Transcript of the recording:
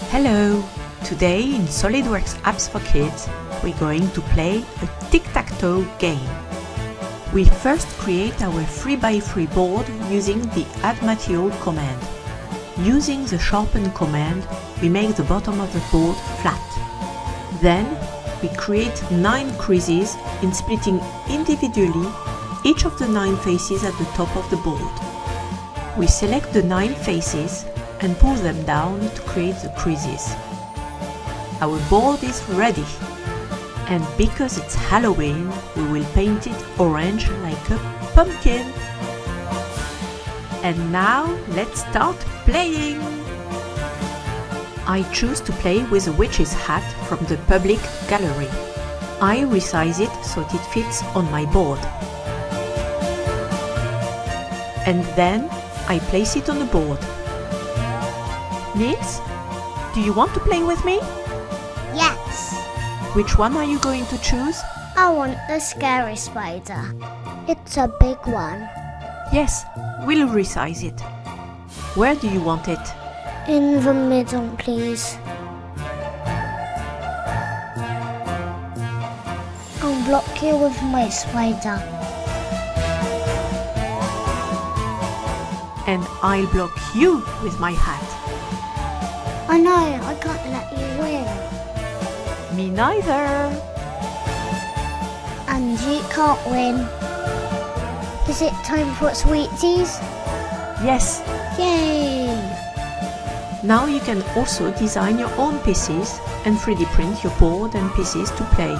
Hello! Today in Solidworks Apps for Kids, we're going to play a Tic Tac Toe game. We first create our 3x3 board using the Add Material command. Using the Sharpen command, we make the bottom of the board flat. Then, we create 9 creases in splitting individually each of the 9 faces at the top of the board. We select the 9 faces and pull them down to create the creases. Our board is ready, and because it's Halloween, we will paint it orange like a pumpkin. And now let's start playing! I choose to play with a witch's hat from the public gallery. I resize it so that it fits on my board. And then I place it on the board. Nils, do you want to play with me? Yes. Which one are you going to choose? I want the scary spider. It's a big one. Yes, we'll resize it. Where do you want it? In the middle, please. I'll block you with my spider. And I'll block you with my hat. I know, I can't let you win. Me neither. And you can't win. Is it time for sweeties? Yes. Yay! Now you can also design your own pieces and 3D print your board and pieces to play.